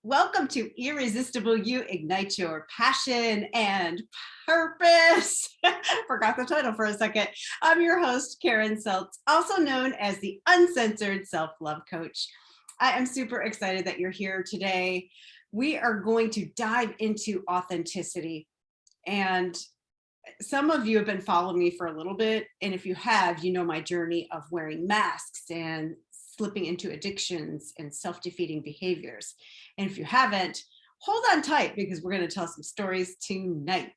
Welcome to Irresistible You, Ignite Your Passion and Purpose. Forgot the title for a second. I'm your host, Karen Seltz, also known as the Uncensored Self-Love Coach. I am super excited that you're here today. We are going to dive into authenticity. And some of you have been following me for a little bit. And if you have, you know my journey of wearing masks and slipping into addictions and self-defeating behaviors. And if you haven't, hold on tight because we're going to tell some stories tonight.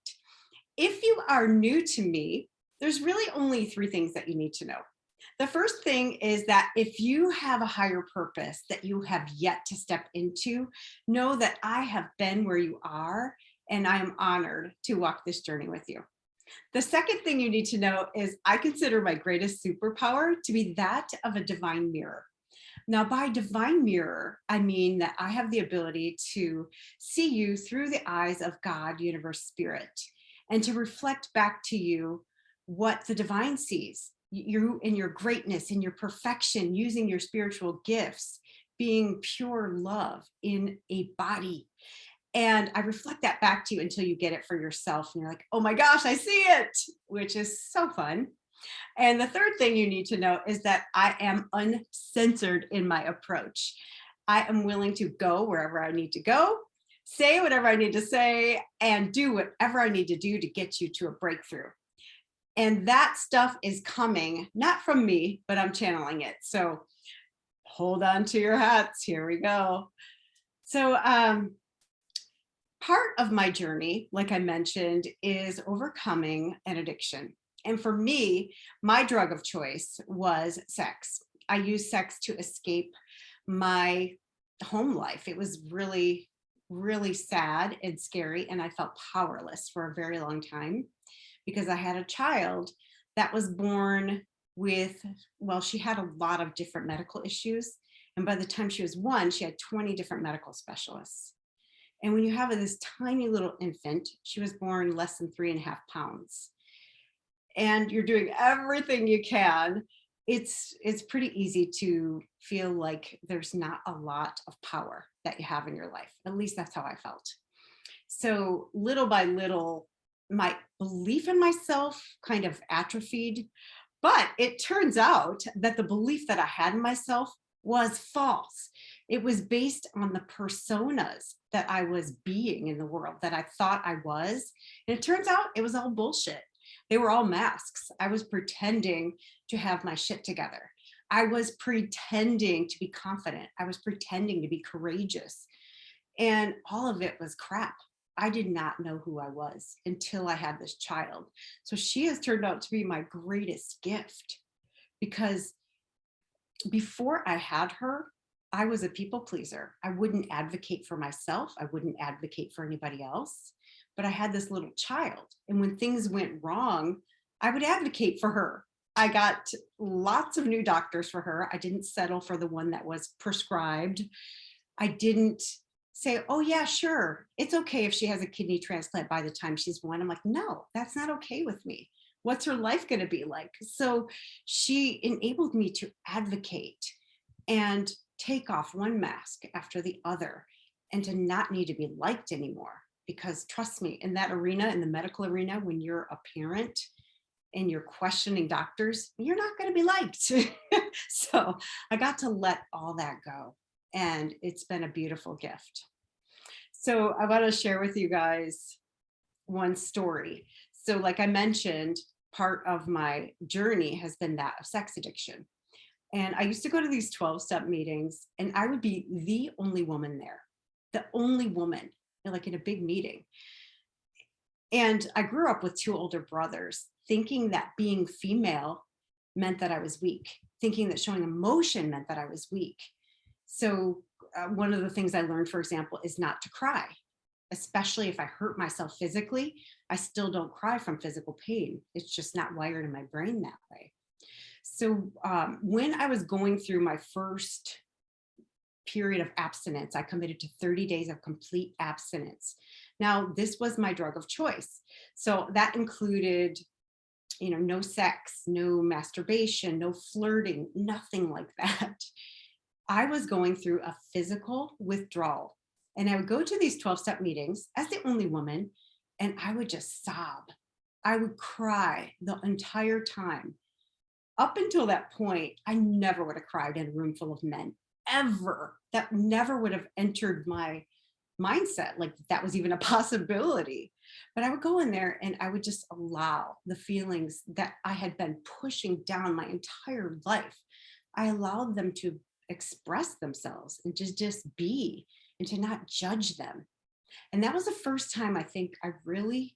If you are new to me, there's really only three things that you need to know. The first thing is that if you have a higher purpose that you have yet to step into, know that I have been where you are, and I am honored to walk this journey with you. The second thing you need to know is I consider my greatest superpower to be that of a divine mirror. Now, by divine mirror, I mean that I have the ability to see you through the eyes of God, universe, spirit, and to reflect back to you what the divine sees, you in your greatness, in your perfection, using your spiritual gifts, being pure love in a body. And I reflect that back to you until you get it for yourself. And you're like, oh my gosh, I see it, which is so fun. And the third thing you need to know is that I am uncensored in my approach. I am willing to go wherever I need to go, say whatever I need to say, and do whatever I need to do to get you to a breakthrough. And that stuff is coming, not from me, but I'm channeling it. So hold on to your hats. Here we go. So, part of my journey, like I mentioned, is overcoming an addiction. And for me, my drug of choice was sex. I used sex to escape my home life. It was really, really sad and scary. And I felt powerless for a very long time because I had a child that was born with, well, she had a lot of different medical issues. And by the time she was 1, she had 20 different medical specialists. And when you have this tiny little infant, she was born less than 3.5 pounds. And you're doing everything you can, it's pretty easy to feel like there's not a lot of power that you have in your life. At least that's how I felt. So little by little, my belief in myself kind of atrophied. But it turns out that the belief that I had in myself was false. It was based on the personas that I was being in the world, that I thought I was. And it turns out it was all bullshit. They were all masks. I was pretending to have my shit together. I was pretending to be confident. I was pretending to be courageous. And all of it was crap. I did not know who I was until I had this child. So she has turned out to be my greatest gift, because before I had her, I was a people pleaser. I wouldn't advocate for myself. I wouldn't advocate for anybody else. But I had this little child. And when things went wrong, I would advocate for her. I got lots of new doctors for her. I didn't settle for the one that was prescribed. I didn't say, oh yeah, sure, it's okay if she has a kidney transplant by the time she's 1. I'm like, no, that's not okay with me. What's her life going to be like? So she enabled me to advocate and take off one mask after the other, and to not need to be liked anymore. Because trust me, in that arena, in the medical arena, when you're a parent and you're questioning doctors, you're not going to be liked. So I got to let all that go. And it's been a beautiful gift. So I want to share with you guys one story. So like I mentioned, part of my journey has been that of sex addiction. And I used to go to these 12-step meetings, and I would be the only woman there, the only woman, like in a big meeting. And I grew up with 2 older brothers, thinking that being female meant that I was weak, thinking that showing emotion meant that I was weak. So one of the things I learned, for example, is not to cry, especially if I hurt myself physically. I still don't cry from physical pain. It's just not wired in my brain that way. So when I was going through my first period of abstinence, I committed to 30 days of complete abstinence. Now, this was my drug of choice. So that included, no sex, no masturbation, no flirting, nothing like that. I was going through a physical withdrawal. And I would go to these 12-step meetings as the only woman, and I would just sob. I would cry the entire time. Up until that point, I never would have cried in a room full of men, ever. That never would have entered my mindset, like that was even a possibility. But I would go in there and I would just allow the feelings that I had been pushing down my entire life. I allowed them to express themselves and to just be and to not judge them. And that was the first time I think I really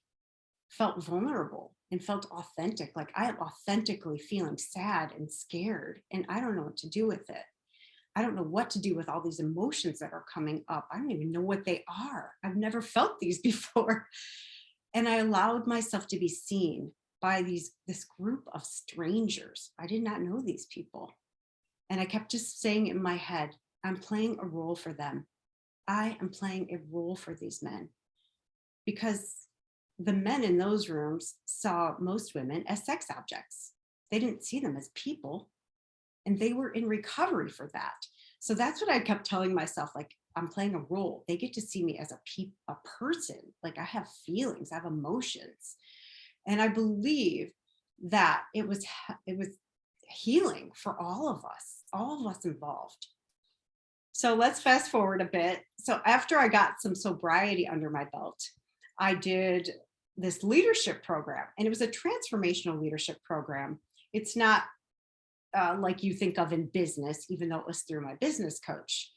felt vulnerable and felt authentic. Like I am authentically feeling sad and scared, and I don't know what to do with it. I don't know what to do with all these emotions that are coming up. I don't even know what they are. I've never felt these before. And I allowed myself to be seen by this group of strangers. I did not know these people. And I kept just saying in my head, I'm playing a role for them. I am playing a role for these men. Because the men in those rooms saw most women as sex objects. They didn't see them as people. And they were in recovery for that. So that's what I kept telling myself, like, I'm playing a role. They get to see me as a person. Like I have feelings, I have emotions. And I believe that it was healing for all of us involved. So let's fast forward a bit. So after I got some sobriety under my belt, I did this leadership program, and it was a transformational leadership program. It's not like you think of in business, even though it was through my business coach.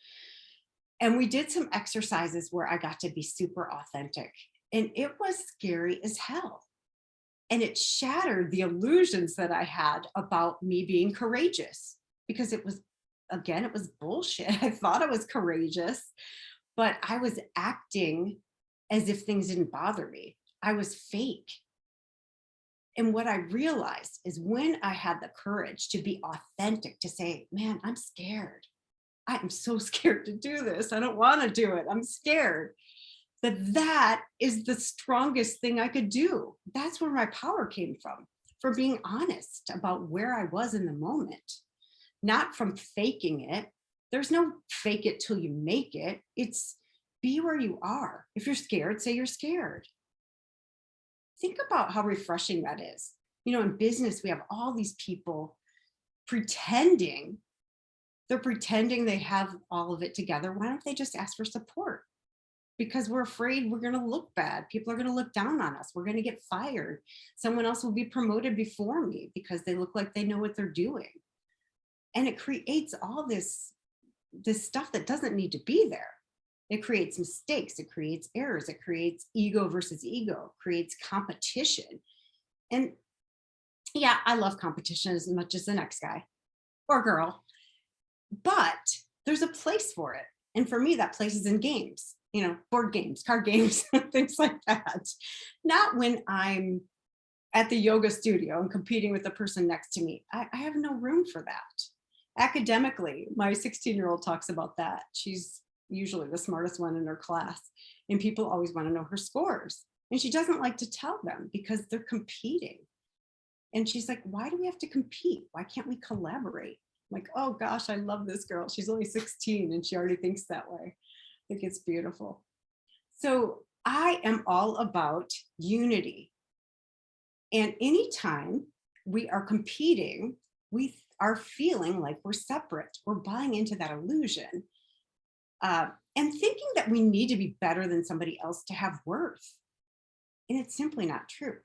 And we did some exercises where I got to be super authentic, and it was scary as hell. And it shattered the illusions that I had about me being courageous, because it was bullshit. I thought I was courageous, but I was acting as if things didn't bother me. I was fake. And what I realized is when I had the courage to be authentic, to say, man, I'm scared. I am so scared to do this. I don't want to do it. I'm scared. That is the strongest thing I could do. That's where my power came from being honest about where I was in the moment, not from faking it. There's no fake it till you make it. It's be where you are. If you're scared, say you're scared. Think about how refreshing that is. In business, we have all these people pretending. They're pretending they have all of it together. Why don't they just ask for support? Because we're afraid we're going to look bad. People are going to look down on us. We're going to get fired. Someone else will be promoted before me because they look like they know what they're doing. And it creates all this stuff that doesn't need to be there. It creates mistakes, it creates errors, it creates ego versus ego, creates competition. And yeah, I love competition as much as the next guy or girl, but there's a place for it. And for me, that place is in games, board games, card games, things like that. Not when I'm at the yoga studio and competing with the person next to me. I have no room for that. Academically, my 16-year-old talks about that. She's usually the smartest one in her class, and people always want to know her scores. And she doesn't like to tell them because they're competing. And she's like, why do we have to compete? Why can't we collaborate? I'm like, oh gosh, I love this girl. She's only 16 and she already thinks that way. I think it's beautiful. So I am all about unity. And anytime we are competing, we are feeling like we're separate. We're buying into that illusion. And thinking that we need to be better than somebody else to have worth. And it's simply not true.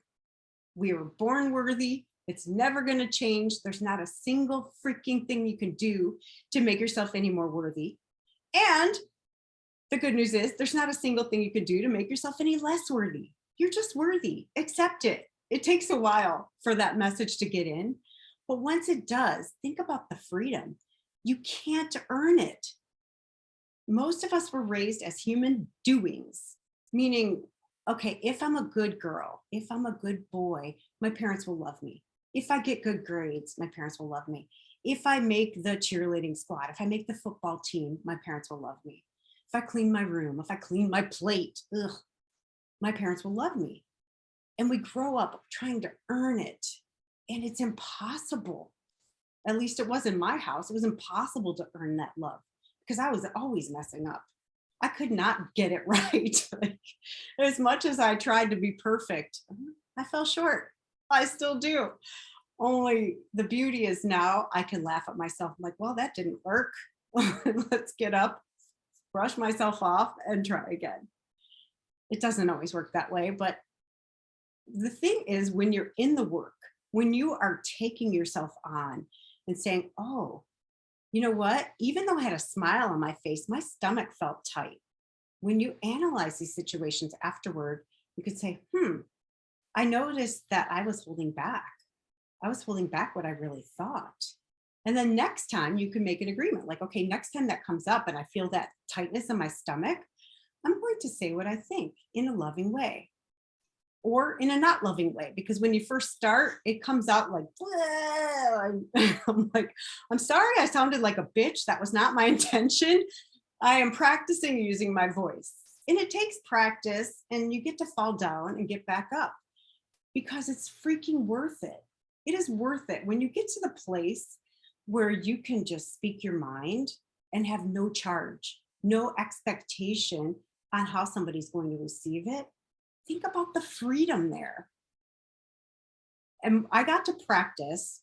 We were born worthy. It's never going to change. There's not a single freaking thing you can do to make yourself any more worthy. And the good news is there's not a single thing you can do to make yourself any less worthy. You're just worthy. Accept it. It takes a while for that message to get in. But once it does, think about the freedom. You can't earn it. Most of us were raised as human doings, meaning, okay, if I'm a good girl, if I'm a good boy, my parents will love me. If I get good grades, my parents will love me. If I make the cheerleading squad, if I make the football team, my parents will love me. If I clean my room, if I clean my plate, my parents will love me. And we grow up trying to earn it. And it's impossible. At least it was in my house. It was impossible to earn that love because I was always messing up. I could not get it right. Like, as much as I tried to be perfect, I fell short. I still do. Only the beauty is now I can laugh at myself. I'm like, well, that didn't work. Let's get up, brush myself off, and try again. It doesn't always work that way. But the thing is, when you're in the work, when you are taking yourself on and saying, oh, you know what? Even though I had a smile on my face, my stomach felt tight. When you analyze these situations afterward, you could say, I noticed that I was holding back. I was holding back what I really thought. And then next time you can make an agreement like, okay, next time that comes up and I feel that tightness in my stomach, I'm going to say what I think in a loving way or in a not loving way. Because when you first start, it comes out like, I'm like, I'm sorry, I sounded like a bitch. That was not my intention. I am practicing using my voice. And it takes practice, and you get to fall down and get back up because it's freaking worth it. It is worth it. When you get to the place where you can just speak your mind and have no charge, no expectation on how somebody's going to receive it, think about the freedom there. And I got to practice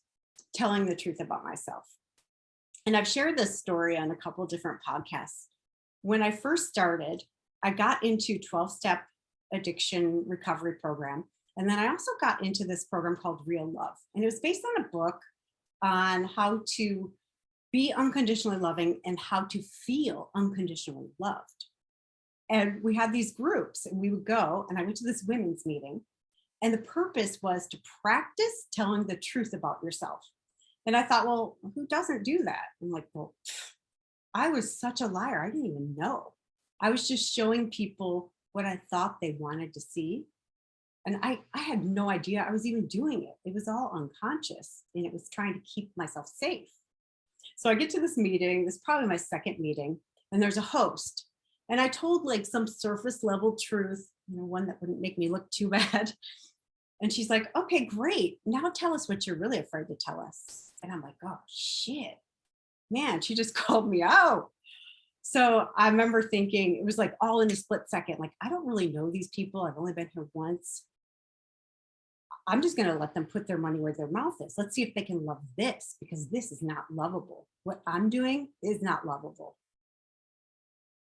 telling the truth about myself. And I've shared this story on a couple of different podcasts. When I first started, I got into 12-step addiction recovery program. And then I also got into this program called Real Love. And it was based on a book on how to be unconditionally loving and how to feel unconditionally loved. And we had these groups and we would go, and I went to this women's meeting. And the purpose was to practice telling the truth about yourself. And I thought, well, who doesn't do that? I'm like, well, I was such a liar. I didn't even know. I was just showing people what I thought they wanted to see. And I had no idea I was even doing it. It was all unconscious, and it was trying to keep myself safe. So I get to this meeting, this is probably my second meeting, and there's a host. And I told like some surface level truth, one that wouldn't make me look too bad. And she's like, okay, great. Now tell us what you're really afraid to tell us. And I'm like, oh, shit, man, she just called me out. So I remember thinking, it was like all in a split second. Like, I don't really know these people. I've only been here once. I'm just going to let them put their money where their mouth is. Let's see if they can love this, because this is not lovable. What I'm doing is not lovable.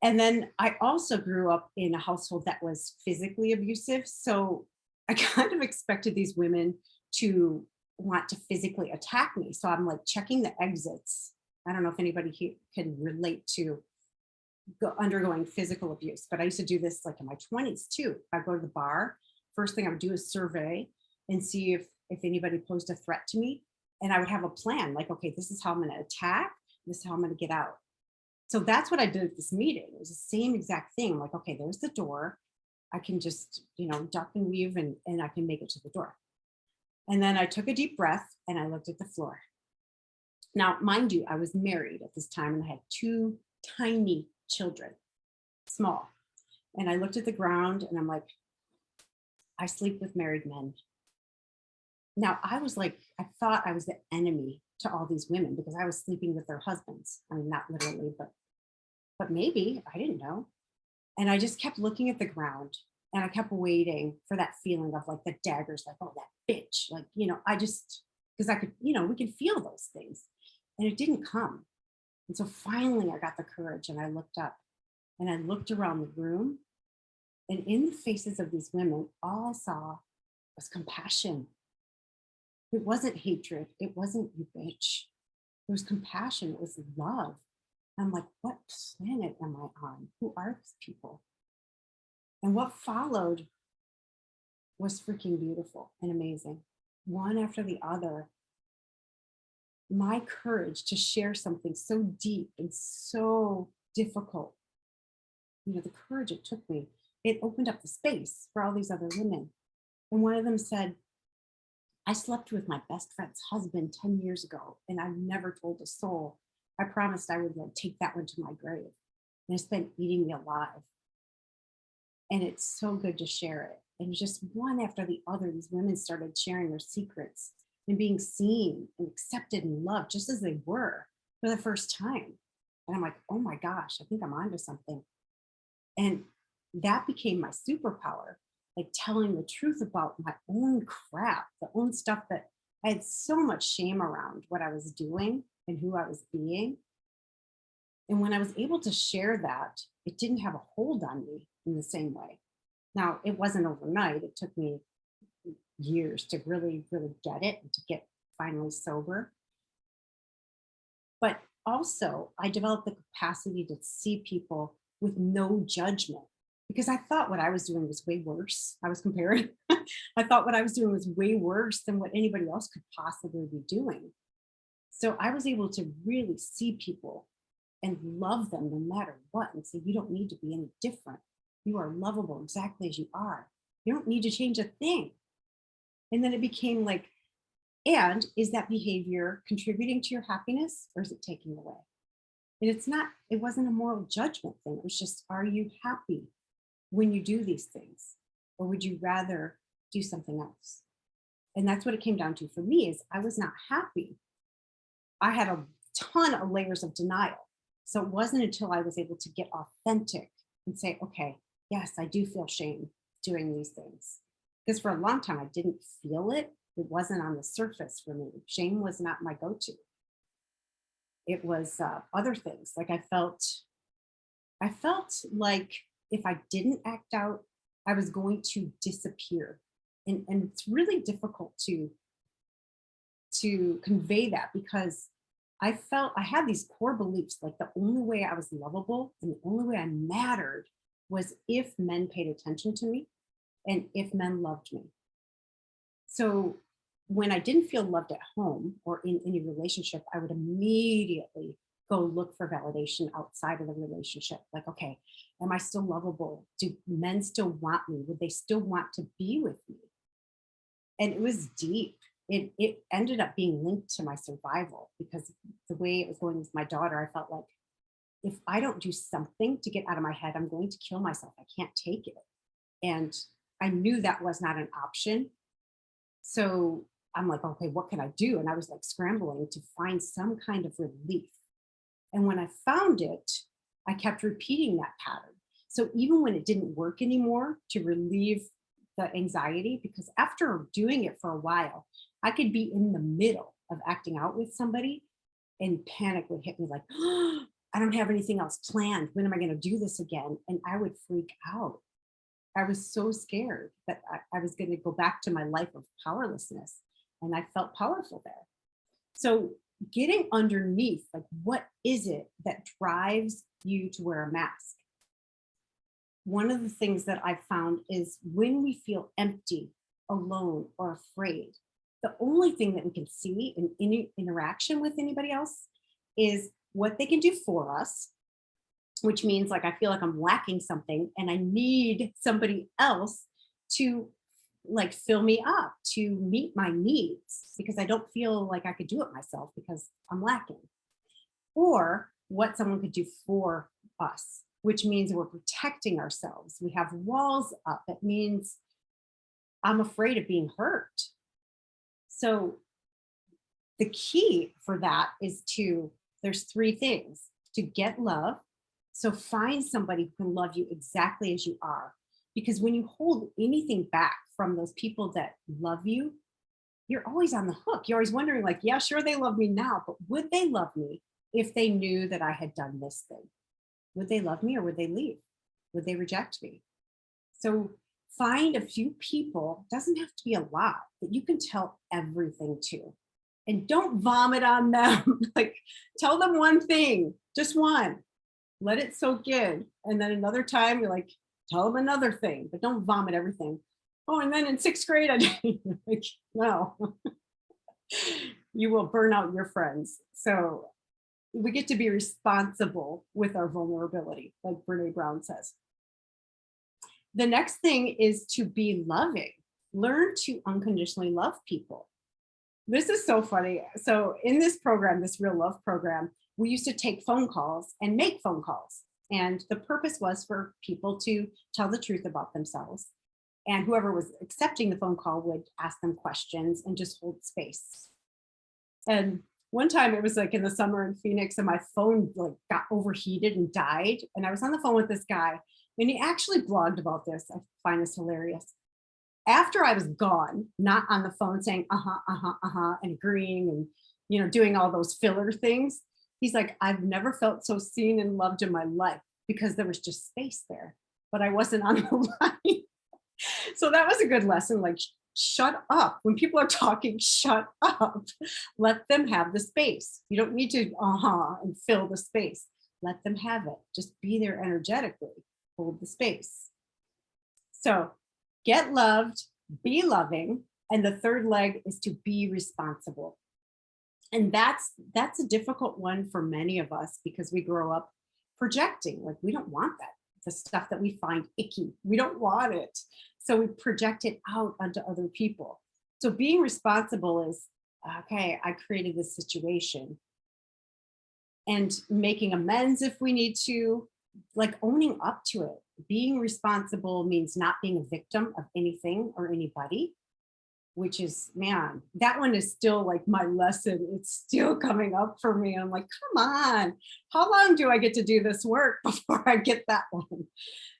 And then I also grew up in a household that was physically abusive. So I kind of expected these women to want to physically attack me. So I'm like checking the exits. I don't know if anybody here can relate to undergoing physical abuse, but I used to do this like in my 20s too. I'd go to the bar. First thing I would do is survey and see if anybody posed a threat to me. And I would have a plan like, okay, this is how I'm going to attack. This is how I'm going to get out. So that's what I did at this meeting. It was the same exact thing. I'm like, okay, there's the door. I can just, duck and weave and I can make it to the door. And then I took a deep breath and I looked at the floor. Now, mind you, I was married at this time and I had 2 tiny children, small. And I looked at the ground and I'm like, I sleep with married men. Now I was like, I thought I was the enemy to all these women because I was sleeping with their husbands. I mean, not literally, but maybe, I didn't know. And I just kept looking at the ground and I kept waiting for that feeling of like the daggers, like, oh, that bitch. Like, I just, because I could, we could feel those things and it didn't come. And so finally I got the courage and I looked up and I looked around the room, and in the faces of these women, all I saw was compassion. It wasn't hatred. It wasn't you bitch. It was compassion. It was love. I'm like, what planet am I on? Who are these people? And what followed was freaking beautiful and amazing. One after the other. My courage to share something so deep and so difficult, the courage it took me, it opened up the space for all these other women. And one of them said, I slept with my best friend's husband 10 years ago, and I've never told a soul. I promised I would take that one to my grave. And it's been eating me alive. And it's so good to share it. And just one after the other, these women started sharing their secrets and being seen and accepted and loved just as they were for the first time. And I'm like, oh my gosh, I think I'm onto something. And that became my superpower, like telling the truth about my own crap, the own stuff that I had so much shame around what I was doing and who I was being. And when I was able to share that, it didn't have a hold on me in the same way. Now, it wasn't overnight. It took me years to really, really get it and to get finally sober. But also, I developed the capacity to see people with no judgment because I thought what I was doing was way worse. I was comparing. I thought what I was doing was way worse than what anybody else could possibly be doing. So I was able to really see people and love them no matter what and say, you don't need to be any different. You are lovable exactly as you are. You don't need to change a thing. And then it became like, and is that behavior contributing to your happiness or is it taking away? And it's not, it wasn't a moral judgment thing. It was just, are you happy when you do these things? Or would you rather do something else? And that's what it came down to for me is I was not happy. I had a ton of layers of denial. So it wasn't until I was able to get authentic and say, okay, yes, I do feel shame doing these things. Because for a long time, I didn't feel it. It wasn't on the surface for me. Shame was not my go-to. It was other things. Like I felt like if I didn't act out, I was going to disappear. And it's really difficult to convey that because I felt I had these core beliefs, like the only way I was lovable and the only way I mattered was if men paid attention to me and if men loved me. So when I didn't feel loved at home or in any relationship, I would immediately go look for validation outside of the relationship. Like, okay, am I still lovable? Do men still want me? Would they still want to be with me? And it was deep. It ended up being linked to my survival because the way it was going with my daughter, I felt like if I don't do something to get out of my head, I'm going to kill myself. I can't take it. And I knew that was not an option. So I'm like, okay, what can I do? And I was like scrambling to find some kind of relief. And when I found it, I kept repeating that pattern. So even when it didn't work anymore to relieve the anxiety, because after doing it for a while, I could be in the middle of acting out with somebody and panic would hit me like, oh, I don't have anything else planned. When am I going to do this again? And I would freak out. I was so scared that I was going to go back to my life of powerlessness. And I felt powerful there. So getting underneath, like, what is it that drives you to wear a mask? One of the things that I've found is when we feel empty, alone, or afraid, the only thing that we can see in any interaction with anybody else is what they can do for us, which means like I feel like I'm lacking something and I need somebody else to like fill me up, to meet my needs, because I don't feel like I could do it myself because I'm lacking. Or what someone could do for us, which means we're protecting ourselves. We have walls up. It means I'm afraid of being hurt. So the key for that is there's three things: to get love. So find somebody who can love you exactly as you are. Because when you hold anything back from those people that love you, you're always on the hook. You're always wondering, like, yeah, sure, they love me now, but would they love me if they knew that I had done this thing? Would they love me or would they leave? Would they reject me? So find a few people, doesn't have to be a lot, that you can tell everything to. And don't vomit on them. Like, tell them one thing, just one. Let it soak in. And then another time, you're like, tell them another thing, but don't vomit everything. Oh, and then in sixth grade, I did. Like, no. You will burn out your friends. So we get to be responsible with our vulnerability, like Brene Brown says. The next thing is to be loving. Learn to unconditionally love people. This is so funny. So in this program, this Real Love program, we used to take phone calls and make phone calls. And the purpose was for people to tell the truth about themselves. And whoever was accepting the phone call would ask them questions and just hold space. And One time it was like in the summer in Phoenix and my phone like got overheated and died. And I was on the phone with this guy and he actually blogged about this. I find this hilarious. After I was gone, not on the phone saying, and agreeing and, doing all those filler things. He's like, I've never felt so seen and loved in my life because there was just space there, but I wasn't on the line. So that was a good lesson. Like, shut up. When people are talking, shut up. Let them have the space. You don't need to and fill the space. Let them have it. Just be there energetically. Hold the space. So get loved, be loving. And the third leg is to be responsible. And that's a difficult one for many of us because we grow up projecting. Like, we don't want that. The stuff that we find icky. We don't want it. So we project it out onto other people. So being responsible is, okay, I created this situation, and making amends if we need to, like owning up to it. Being responsible means not being a victim of anything or anybody, which is, man, that one is still like my lesson. It's still coming up for me. I'm like, come on, how long do I get to do this work before I get that one?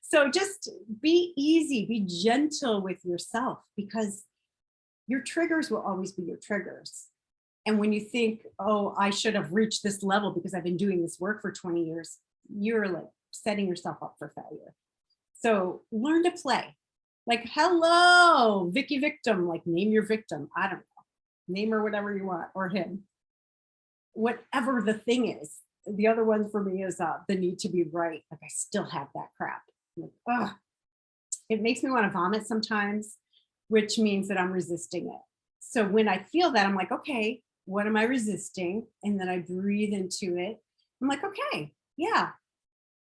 So just be easy, be gentle with yourself, because your triggers will always be your triggers. And when you think, oh, I should have reached this level because I've been doing this work for 20 years, you're like setting yourself up for failure. So learn to play. Like, hello, Vicky Victim, like name your victim. I don't know, name her whatever you want, or him. Whatever the thing is. The other one for me is the need to be right. Like, I still have that crap. Like, ugh. It makes me want to vomit sometimes, which means that I'm resisting it. So when I feel that, I'm like, okay, what am I resisting? And then I breathe into it. I'm like, okay, yeah,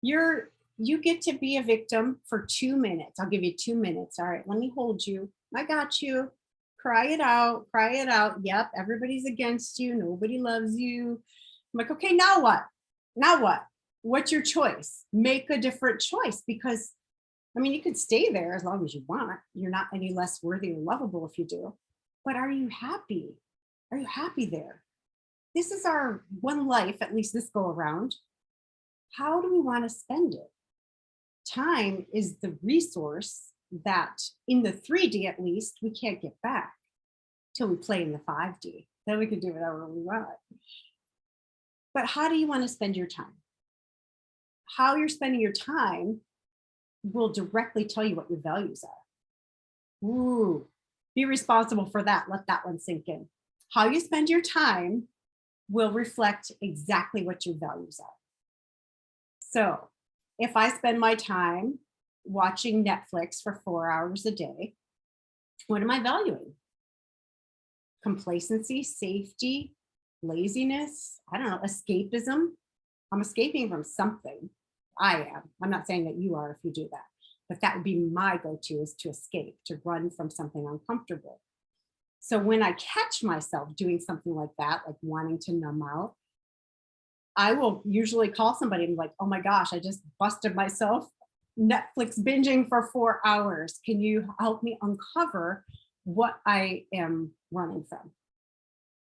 you get to be a victim for 2 minutes. I'll give you 2 minutes. All right, let me hold you. I got you. Cry it out. Cry it out. Yep, everybody's against you. Nobody loves you. I'm like, okay, now what? Now what? What's your choice? Make a different choice, because, I mean, you can stay there as long as you want. You're not any less worthy or lovable if you do. But are you happy? Are you happy there? This is our one life, at least this go around. How do we want to spend it? Time is the resource that in the 3D, at least, we can't get back till we play in the 5D. Then we can do whatever we want. But how do you want to spend your time? How you're spending your time will directly tell you what your values are. Ooh, be responsible for that. Let that one sink in. How you spend your time will reflect exactly what your values are. So if I spend my time watching Netflix for 4 hours a day, what am I valuing? Complacency, safety, laziness, I don't know, escapism. I'm escaping from something. I am. I'm not saying that you are if you do that, but that would be my go-to, is to escape, to run from something uncomfortable. So when I catch myself doing something like that, like wanting to numb out, I will usually call somebody and be like, oh my gosh, I just busted myself Netflix binging for 4 hours. Can you help me uncover what I am running from?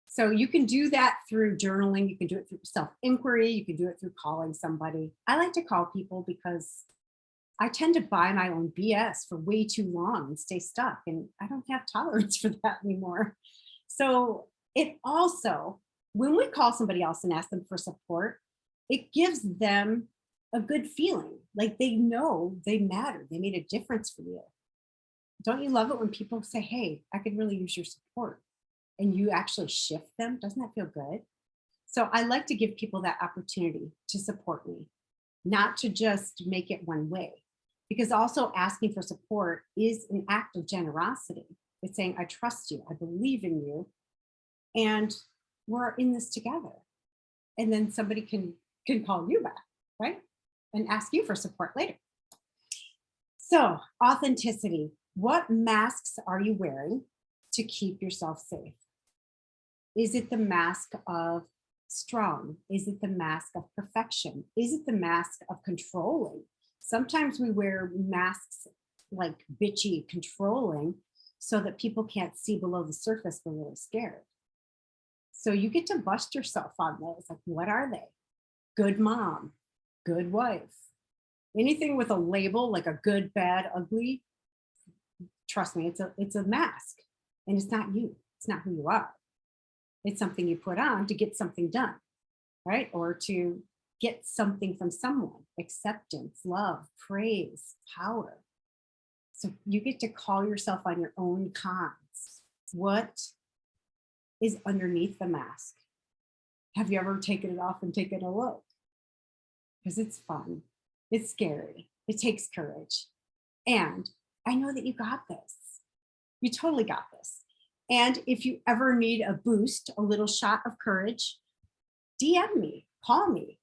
So you can do that through journaling. You can do it through self-inquiry. You can do it through calling somebody. I like to call people because I tend to buy my own BS for way too long and stay stuck. And I don't have tolerance for that anymore. So it also, when we call somebody else and ask them for support, it gives them a good feeling. Like, they know they matter. They made a difference for you. Don't you love it when people say, hey, I could really use your support, and you actually shift them? Doesn't that feel good? So I like to give people that opportunity to support me, not to just make it one way, because also asking for support is an act of generosity. It's saying, I trust you, I believe in you, and we're in this together. And then somebody can call you back, right? And ask you for support later. So authenticity. What masks are you wearing to keep yourself safe? Is it the mask of strong? Is it the mask of perfection? Is it the mask of controlling? Sometimes we wear masks like bitchy, controlling, so that people can't see below the surface. We're really scared. So you get to bust yourself on those. Like, what are they? Good mom, good wife. Anything with a label like a good, bad, ugly, trust me, it's a mask. And it's not you. It's not who you are. It's something you put on to get something done, right? Or to get something from someone, acceptance, love, praise, power. So you get to call yourself on your own cons. What is underneath the mask? Have you ever taken it off and taken a look? Because it's fun. It's scary. It takes courage. And I know that you got this. You totally got this. And if you ever need a boost, a little shot of courage, DM me, call me,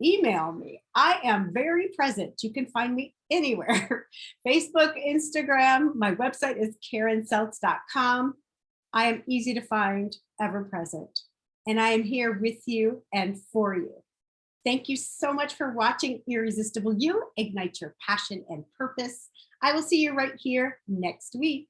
email me. I am very present. You can find me anywhere. Facebook, Instagram. My website is KarenSeltz.com. I am easy to find, ever present. And I am here with you and for you. Thank you so much for watching Irresistible You. Ignite your passion and purpose. I will see you right here next week.